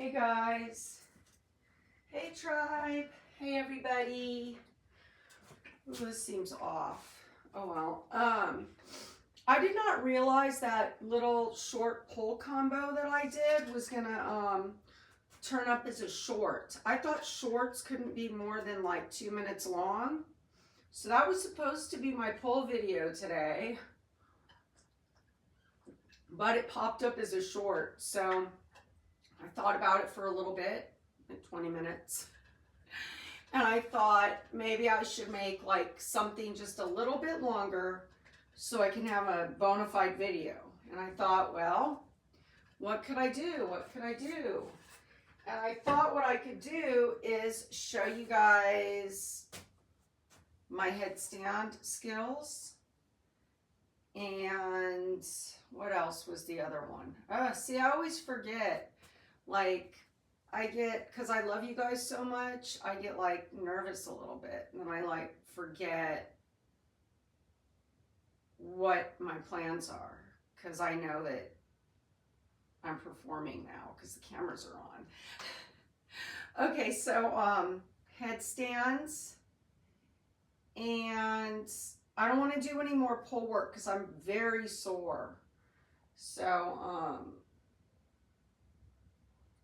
Hey guys. Hey tribe. Hey everybody. Ooh, this seems off. Oh well. I did not realize that little short pull combo that I did was gonna turn up as a short. I thought shorts couldn't be more than like 2 minutes long. So that was supposed to be my pull video today. But it popped up as a short. So I thought about it for a little bit, like 20 minutes. And I thought maybe I should make like something just a little bit longer so I can have a bona fide video. And I thought, well, what could I do? What could I do? And I thought what I could do is show you guys my headstand skills. And what else was the other one? See, I always forget. Like, I get, because I love you guys so much, I get like nervous a little bit. And then I like forget what my plans are. Because I know that I'm performing now because the cameras are on. Okay, so headstands. And I don't want to do any more pull work because I'm very sore. So,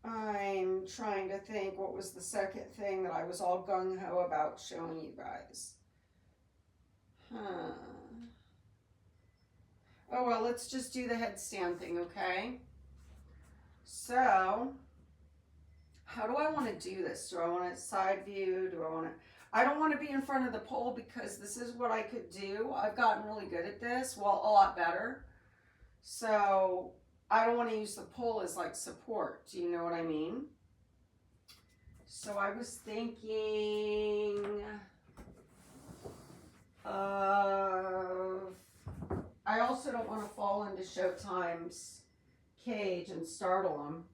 I'm trying to think what was the second thing that I was all gung-ho about showing you guys. Oh, well, let's just do the headstand thing, okay? So, how do I want to do this? Do I want a side view? I don't want to be in front of the pole because this is what I could do. I've gotten really good at this, well, a lot better. So, I don't want to use the pole as like support. Do you know what I mean? So I was thinking of, I also don't want to fall into Showtime's cage and startle them.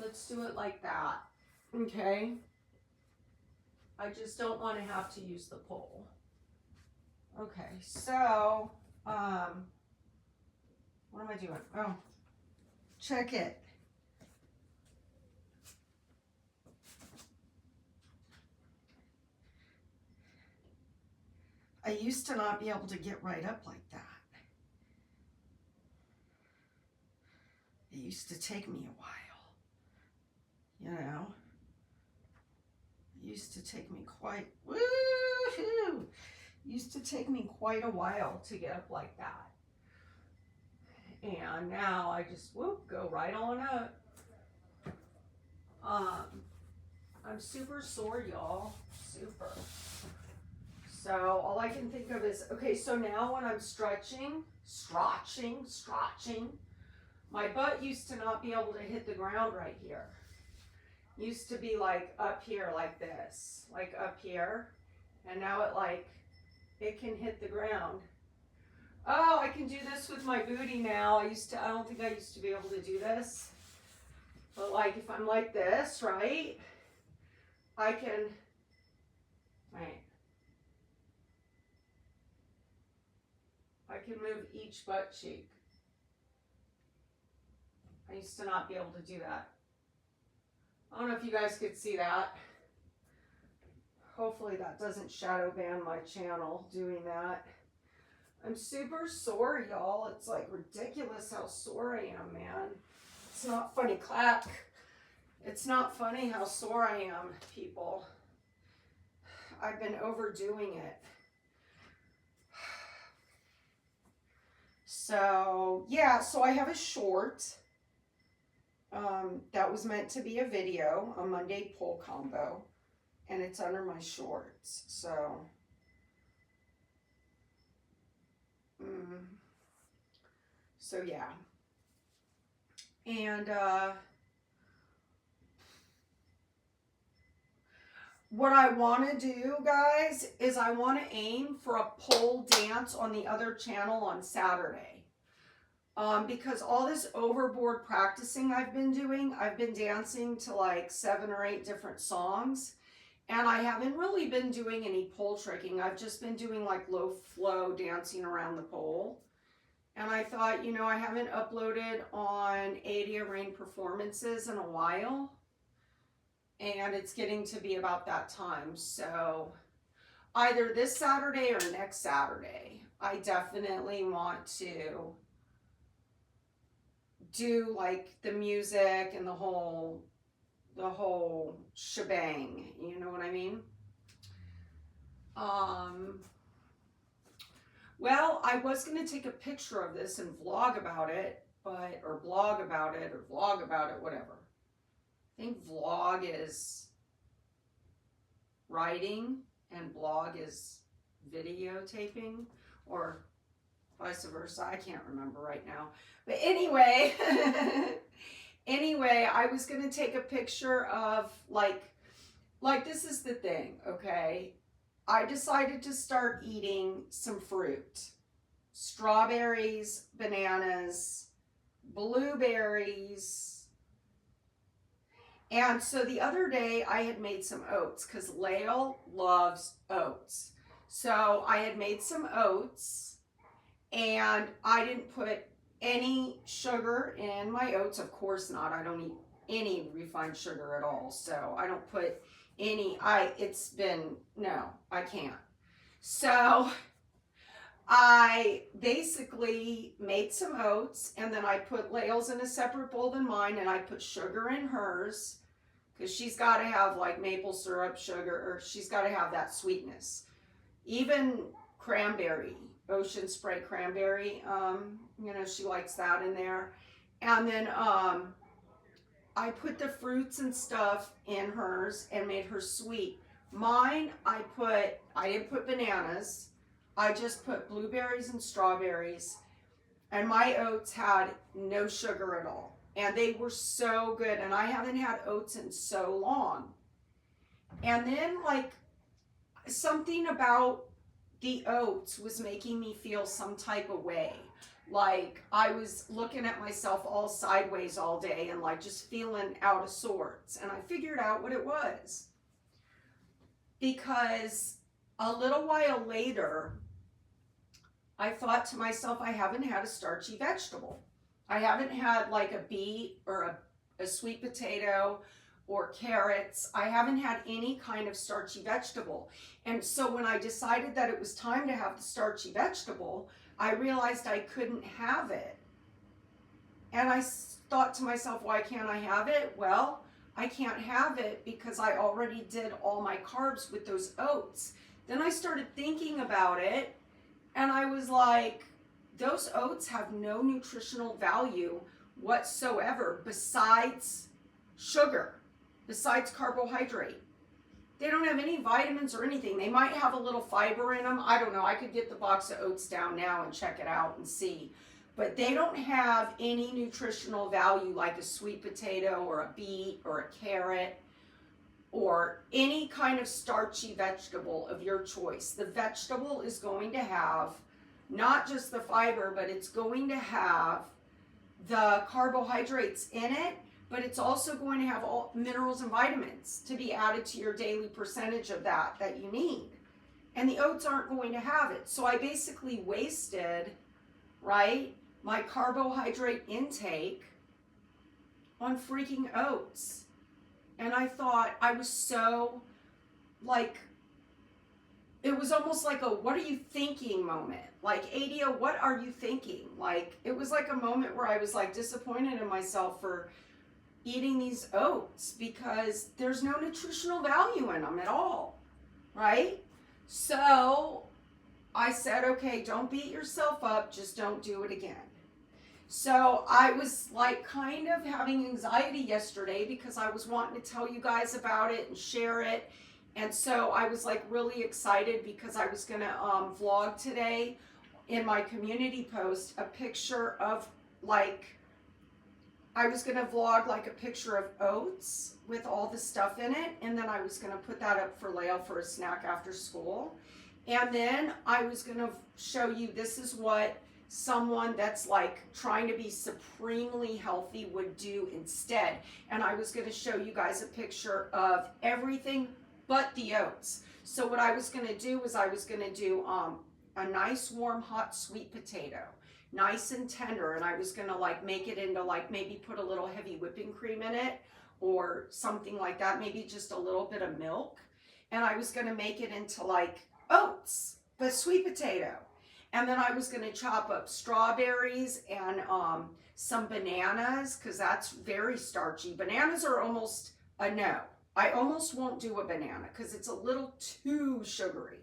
Let's do it like that. Okay. I just don't want to have to use the pole. Okay, so, what am I doing? Oh, check it. I used to not be able to get right up like that. It used to take me a while, you know. It used to take me quite, woohoo! Used to take me quite a while to get up like that. And now I just, whoop, go right on up. I'm super sore, y'all. Super. So all I can think of is, okay, so now when I'm stretching, my butt used to not be able to hit the ground right here. Used to be like up here like this, like up here. And now it can hit the ground. Oh, I can do this with my booty now. I don't think I used to be able to do this. But like if I'm like this, right? I can, right. I can move each butt cheek. I used to not be able to do that. I don't know if you guys could see that. Hopefully that doesn't shadow ban my channel doing that. I'm super sore, y'all. It's like ridiculous how sore I am, man. It's not funny, clap. It's not funny how sore I am, people. I've been overdoing it. So, yeah, so I have a short. That was meant to be a video, a Monday pull combo. And it's under my shorts, so. So, yeah. And, what I want to do, guys, is I want to aim for a pole dance on the other channel on Saturday. Because all this overboard practicing I've been doing, I've been dancing to like 7 or 8 different songs. And I haven't really been doing any pole tricking. I've just been doing like low flow dancing around the pole. And I thought, you know, I haven't uploaded on Adia Rain Performances in a while. And it's getting to be about that time. So either this Saturday or next Saturday, I definitely want to do like the music and the whole shebang. You know what I mean? Well, I was going to take a picture of this and vlog about it, or blog about it, or vlog about it, whatever. I think vlog is writing and blog is videotaping, or vice versa. I can't remember right now. But anyway, I was going to take a picture of like this is the thing, okay? I decided to start eating some fruit. Strawberries, bananas, blueberries. And so the other day I had made some oats because Lael loves oats. So I had made some oats and I didn't put any sugar in my oats. Of course not. I don't eat any refined sugar at all. So I don't put any, I can't. So I basically made some oats and then I put Lael's in a separate bowl than mine and I put sugar in hers because she's got to have like maple syrup, sugar, or she's got to have that sweetness. Even cranberry, Ocean Spray cranberry, you know, she likes that in there. And then I put the fruits and stuff in hers and made her sweet. Mine, I didn't put bananas. I just put blueberries and strawberries. And my oats had no sugar at all. And they were so good. And I haven't had oats in so long. And then like something about the oats was making me feel some type of way. Like I was looking at myself all sideways all day and like just feeling out of sorts. And I figured out what it was. Because a little while later, I thought to myself, I haven't had a starchy vegetable. I haven't had like a beet or a sweet potato or carrots. I haven't had any kind of starchy vegetable. And so when I decided that it was time to have the starchy vegetable, I realized I couldn't have it. And I thought to myself, why can't I have it? Well, I can't have it because I already did all my carbs with those oats. Then I started thinking about it and I was like, those oats have no nutritional value whatsoever besides sugar, besides carbohydrate. They don't have any vitamins or anything. They might have a little fiber in them. I don't know. I could get the box of oats down now and check it out and see. But they don't have any nutritional value like a sweet potato or a beet or a carrot or any kind of starchy vegetable of your choice. The vegetable is going to have not just the fiber, but it's going to have the carbohydrates in it, but it's also going to have all minerals and vitamins to be added to your daily percentage of that you need. And the oats aren't going to have it. So I basically wasted, right, my carbohydrate intake on freaking oats. And I thought I was so like, it was almost like a what are you thinking moment. Like, Adia, what are you thinking? Like, it was like a moment where I was like disappointed in myself for eating these oats because there's no nutritional value in them at all, right? So I said, okay, don't beat yourself up, just don't do it again. So I was like kind of having anxiety yesterday because I was wanting to tell you guys about it and share it. And so I was like really excited because I was going to vlog today in my community post a picture of like, I was going to vlog like a picture of oats with all the stuff in it. And then I was going to put that up for Lael for a snack after school. And then I was going to show you this is what someone that's like trying to be supremely healthy would do instead. And I was going to show you guys a picture of everything but the oats. So what I was going to do was I was going to do a nice warm hot sweet potato. nice and tender, and I was gonna like make it into like maybe put a little heavy whipping cream in it or something like that, maybe just a little bit of milk. And I was gonna make it into like oats, but sweet potato. And then I was gonna chop up strawberries and some bananas, because that's very starchy. Bananas are almost a no. I almost won't do a banana because it's a little too sugary.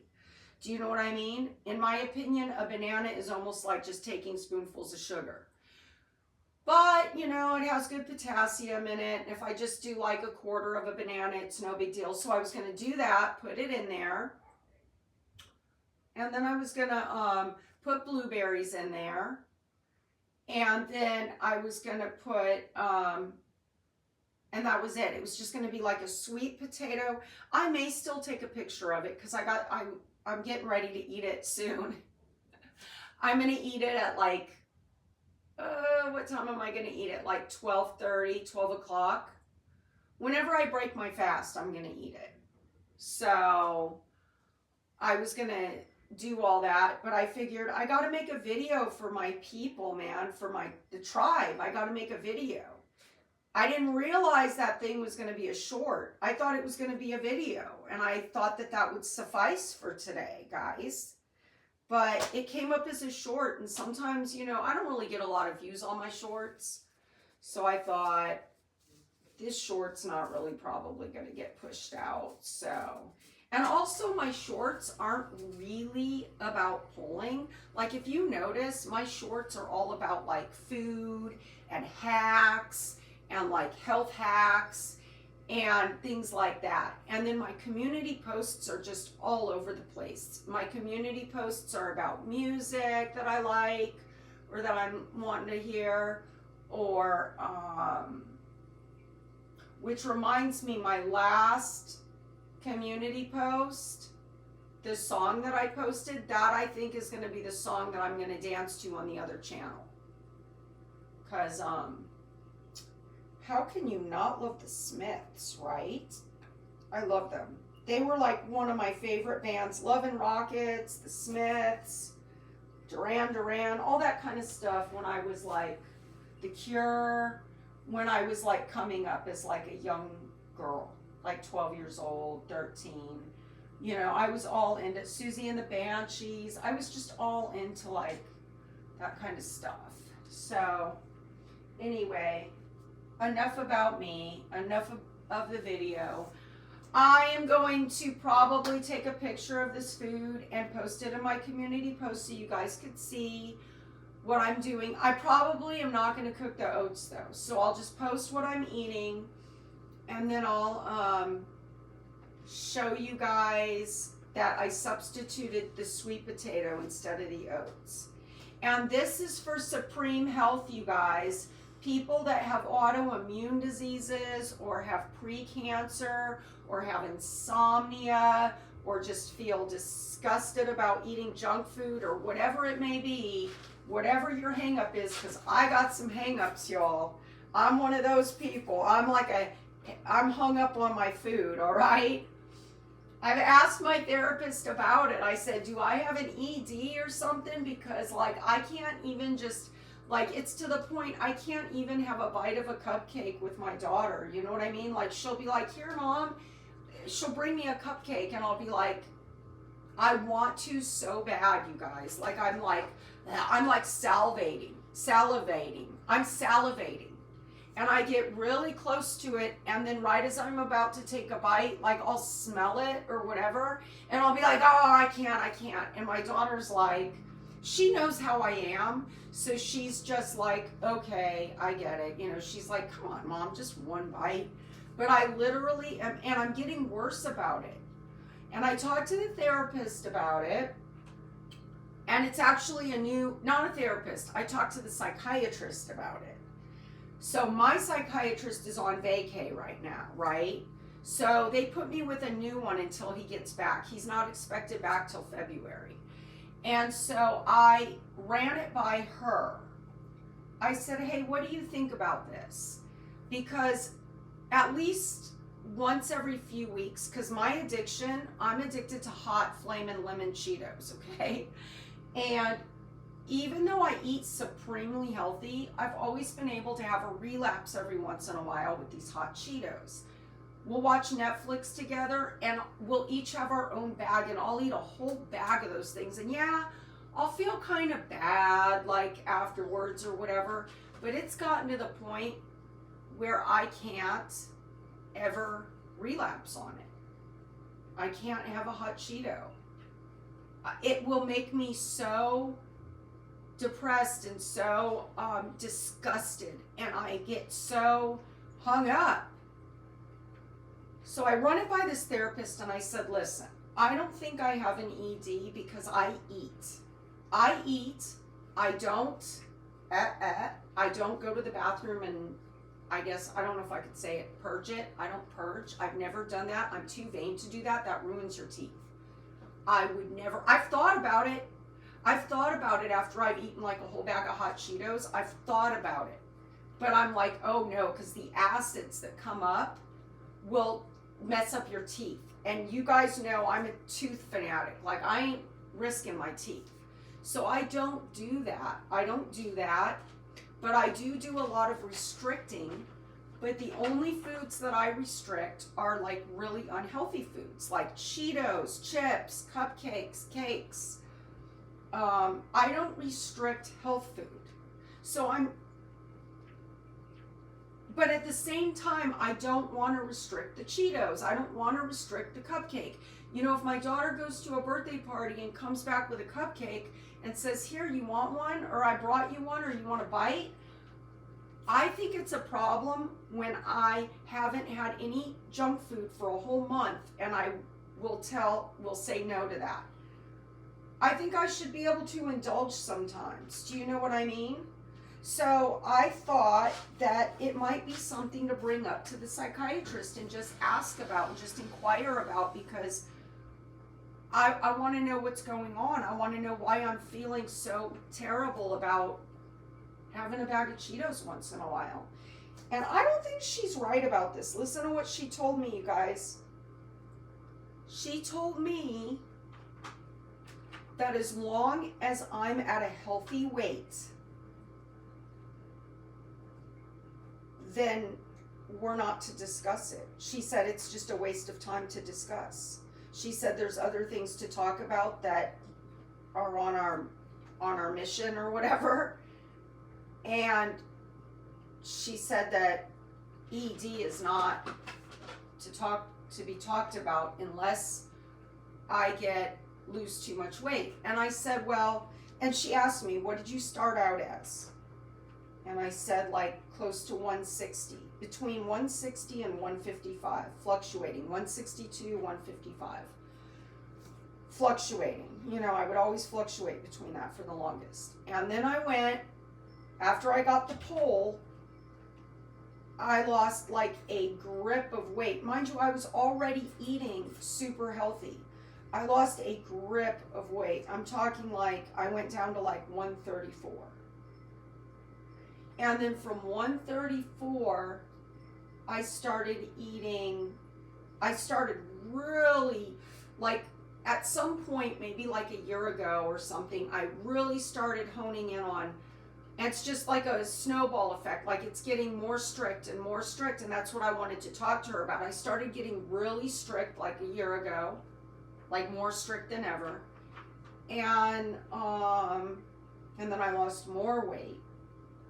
Do you know what I mean? In my opinion, a banana is almost like just taking spoonfuls of sugar. But, you know, it has good potassium in it. If I just do like a quarter of a banana, it's no big deal. So I was going to do that, put it in there. And then I was going to put blueberries in there. And then I was going to put, and that was it. It was just going to be like a sweet potato. I may still take a picture of it because I'm getting ready to eat it soon. I'm going to eat it at like, what time am I going to eat it? Like 12:30, 12 o'clock. Whenever I break my fast, I'm going to eat it. So I was going to do all that, but I figured I got to make a video for my people, man, for the tribe. I got to make a video. I didn't realize that thing was going to be a short. I thought it was going to be a video, and I thought that that would suffice for today, guys. But it came up as a short, and sometimes, you know, I don't really get a lot of views on my shorts. So I thought, this short's not really probably going to get pushed out. So, and also my shorts aren't really about pulling. Like if you notice, my shorts are all about like food and hacks and like health hacks and things like that. And then my community posts are just all over the place. My community posts are about music that I like or that I'm wanting to hear, or which reminds me, my last community post, the song that I posted, that I think is going to be the song that I'm going to dance to on the other channel. Because how can you not love the Smiths, right? I love them. They were like one of my favorite bands. Love and Rockets, the Smiths, Duran Duran, all that kind of stuff when I was like The Cure, when I was like coming up as like a young girl, like 12 years old, 13. You know, I was all into Susie and the Banshees. I was just all into like that kind of stuff. So anyway, enough about me, enough of the video. I am going to probably take a picture of this food and post it in my community post so you guys could see what I'm doing. I probably am not going to cook the oats though, so I'll just post what I'm eating, and then I'll show you guys that I substituted the sweet potato instead of the oats. And this is for Supreme Health, you guys. People that have autoimmune diseases or have precancer or have insomnia or just feel disgusted about eating junk food or whatever it may be, whatever your hang up is, because I got some hang ups, y'all. I'm one of those people. I'm hung up on my food, all right? I've asked my therapist about it. I said, do I have an ED or something? Because like I can't even just, like it's to the point I can't even have a bite of a cupcake with my daughter. You know what I mean? Like she'll be like, here, Mom. She'll bring me a cupcake and I'll be like, I want to so bad, you guys. Like I'm like salivating. I'm salivating. And I get really close to it, and then right as I'm about to take a bite, like I'll smell it or whatever, and I'll be like, oh, I can't. And my daughter's like, she knows how I am, so she's just like, okay, I get it. You know, she's like, come on, Mom, just one bite. But I literally am, and I'm getting worse about it. And I talked to the therapist about it, and it's actually not a therapist, I talked to the psychiatrist about it. So my psychiatrist is on vacay right now, right? So they put me with a new one until he gets back. He's not expected back till February. And so I ran it by her. I said, hey, what do you think about this? Because at least once every few weeks, because my addiction, I'm addicted to hot flaming lemon Cheetos, okay? And even though I eat supremely healthy, I've always been able to have a relapse every once in a while with these hot Cheetos. We'll watch Netflix together and we'll each have our own bag, and I'll eat a whole bag of those things. And yeah, I'll feel kind of bad like afterwards or whatever, but it's gotten to the point where I can't ever relapse on it. I can't have a hot Cheeto. It will make me so depressed and so disgusted, and I get so hung up. So I run it by this therapist and I said, listen, I don't think I have an ED because I eat. I don't go to the bathroom and I guess, I don't know if I could say it, purge it. I don't purge. I've never done that. I'm too vain to do that. That ruins your teeth. I would never, I've thought about it. After I've eaten like a whole bag of hot Cheetos. I've thought about it. But I'm like, oh no, because the acids that come up will mess up your teeth. And you guys know I'm a tooth fanatic. Like, I ain't risking my teeth. So I don't do that. But I do a lot of restricting. But the only foods that I restrict are like really unhealthy foods, like Cheetos, chips, cupcakes, cakes. I don't restrict health food. But at the same time, I don't want to restrict the Cheetos. I don't want to restrict the cupcake. You know, if my daughter goes to a birthday party and comes back with a cupcake and says, here, you want one? Or I brought you one, or you want a bite? I think it's a problem when I haven't had any junk food for a whole month and I will say no to that. I think I should be able to indulge sometimes. Do you know what I mean? So I thought that it might be something to bring up to the psychiatrist and just ask about and just inquire about, because I want to know what's going on. I want to know why I'm feeling so terrible about having a bag of Cheetos once in a while. And I don't think she's right about this. Listen to what she told me, you guys. She told me that as long as I'm at a healthy weight, then we're not to discuss it. She said it's just a waste of time to discuss. She said there's other things to talk about that are on our mission or whatever. And she said that ED is not to be talked about unless I lose too much weight. And I said, well, and she asked me, what did you start out as? And I said, like, close to 160, between 160 and 155, fluctuating, 162, 155, fluctuating. You know, I would always fluctuate between that for the longest. And then I went, after I got the pole, I lost like a grip of weight. Mind you, I was already eating super healthy. I lost a grip of weight. I'm talking like I went down to like 134. And then from 134, I started really, like at some point, maybe like a year ago or something, I really started honing in on, and it's just like a snowball effect, like it's getting more strict, and that's what I wanted to talk to her about. I started getting really strict like a year ago, like more strict than ever, and then I lost more weight.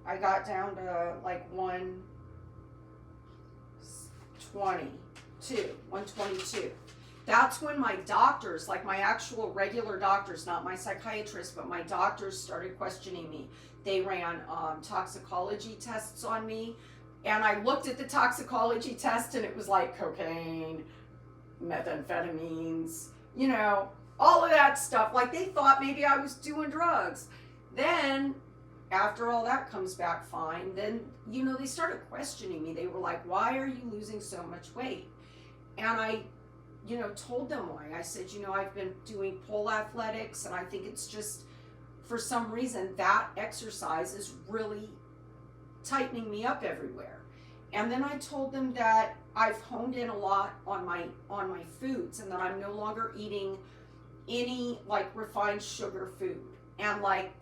I got down to like 122. That's when my doctors, like my actual regular doctors, not my psychiatrist, but my doctors started questioning me. They ran toxicology tests on me, and I looked at the toxicology test and it was like cocaine, methamphetamines, you know, all of that stuff. Like they thought maybe I was doing drugs. Then after all that comes back fine, then, you know, they started questioning me. They were like, why are you losing so much weight? And I, you know, told them why. I said, you know, I've been doing pole athletics, and I think it's just, for some reason, that exercise is really tightening me up everywhere. And then I told them that I've honed in a lot on my foods, and that I'm no longer eating any like refined sugar food. And like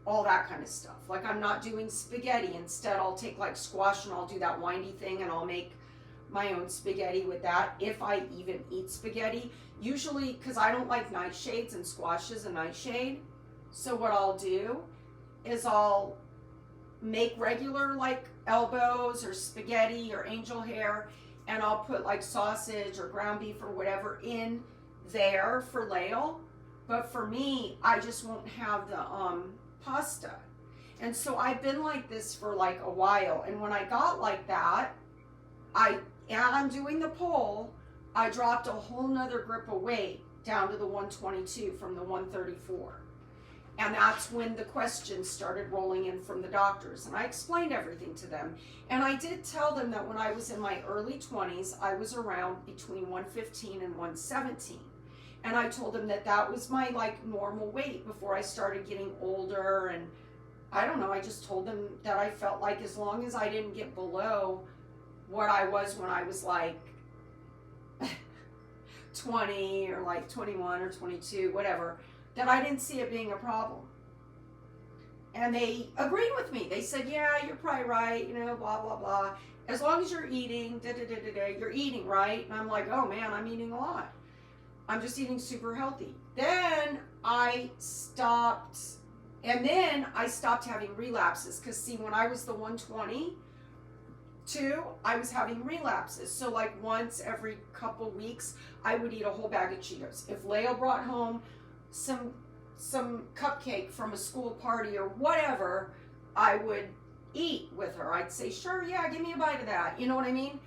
all that kind of stuff. Like I'm not doing spaghetti. Instead, I'll take like squash and I'll do that windy thing and I'll make my own spaghetti with that, if I even eat spaghetti. Usually, because I don't like nightshades and squash is a nightshade. So what I'll do is I'll make regular like elbows or spaghetti or angel hair, and I'll put like sausage or ground beef or whatever in there for Lael. But for me, I just won't have the pasta. And so I've been like this for like a while. And when I got like that, I'm doing the poll, I dropped a whole nother grip of weight down to the 122 from the 134. And that's when the questions started rolling in from the doctors. And I explained everything to them. And I did tell them that when I was in my early 20s, I was around between 115 and 117. And I told them that that was my like normal weight before I started getting older. And I don't know, I just told them that I felt like as long as I didn't get below what I was when I was like 20 or like 21 or 22, whatever, that I didn't see it being a problem. And they agreed with me. They said, yeah, you're probably right, you know, blah, blah, blah. As long as you're eating, you're eating, right? And I'm like, oh man, I'm eating a lot. I'm just eating super healthy. Then I stopped, and then I stopped having relapses. Because see, when I was the 122, I was having relapses. So like once every couple weeks, I would eat a whole bag of Cheetos. If Lael brought home some cupcake from a school party or whatever, I would eat with her. I'd say, sure, yeah, give me a bite of that. You know what I mean?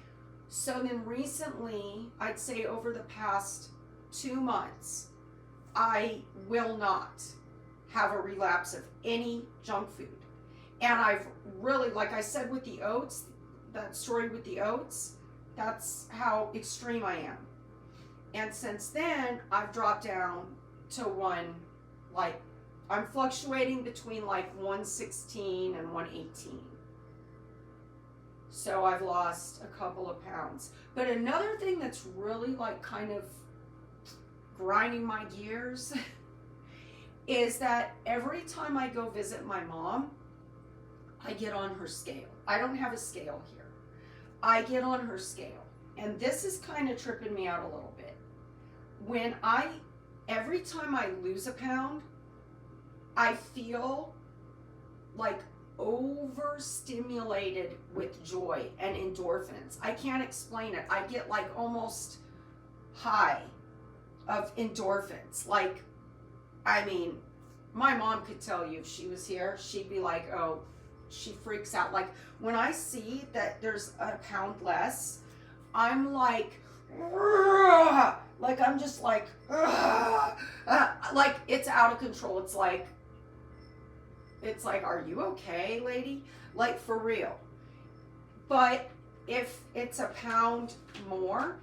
So then recently, I'd say over the past 2 months, I will not have a relapse of any junk food. And I've really, like I said with the oats, that story with the oats, that's how extreme I am. And since then, I've dropped down to I'm fluctuating between like 116 and 118. So I've lost a couple of pounds. But another thing that's really like kind of grinding my gears is that every time I go visit my mom, I get on her scale. I don't have a scale here. I get on her scale. And this is kind of tripping me out a little bit. Every time I lose a pound, I feel like overstimulated with joy and endorphins. I can't explain it. I get like almost high of endorphins. Like, I mean, my mom could tell you if she was here, she'd be like, oh, she freaks out. Like when I see that there's a pound less, I'm like I'm just like it's out of control. It's like, are you okay, lady? Like for real. But if it's a pound more,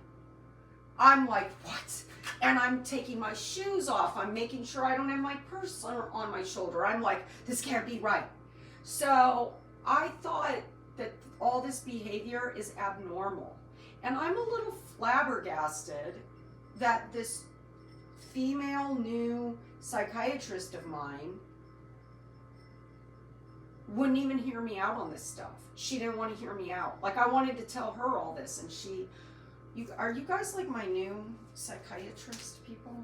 I'm like, what? And I'm taking my shoes off. I'm making sure I don't have my purse on my shoulder. I'm like, this can't be right. So I thought that all this behavior is abnormal. And I'm a little flabbergasted that this female new psychiatrist of mine wouldn't even hear me out on this stuff. She didn't want to hear me out. Like I wanted to tell her all this, and are you guys like my new psychiatrist people?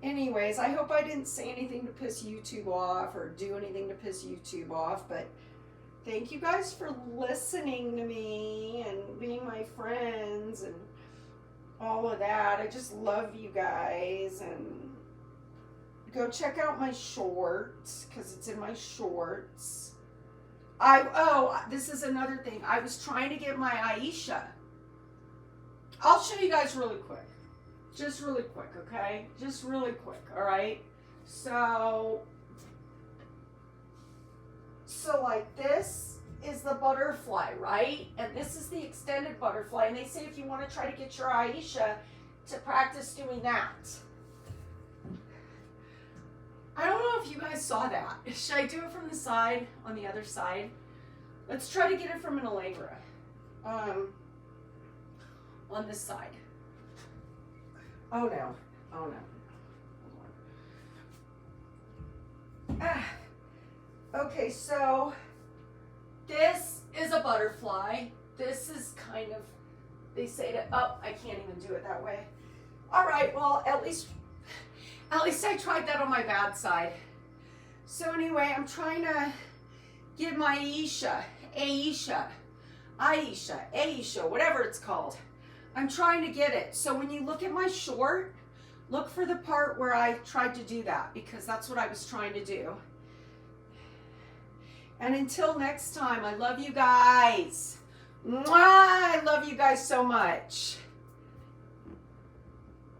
Anyways, I hope I didn't say anything to piss YouTube off or do anything to piss YouTube off, but thank you guys for listening to me and being my friends and all of that. I just love you guys, and go check out my shorts because it's in my shorts. This is another thing. I was trying to get my Aisha. I'll show you guys really quick. Just really quick, okay? Just really quick, all right? So like this is the butterfly, right? And this is the extended butterfly. And they say if you want to try to get your Aisha to practice doing that. I don't know if you guys saw that. Should I do it from the side, on the other side? Let's try to get it from an Allegra. On this side. Oh no. Okay, so this is a butterfly. This is kind of, they say to, oh, I can't even do it that way. All right, well, at least I tried that on my bad side. So anyway, I'm trying to get my Aisha, whatever it's called. I'm trying to get it. So when you look at my short, look for the part where I tried to do that, because that's what I was trying to do. And until next time, I love you guys. Mwah! I love you guys so much.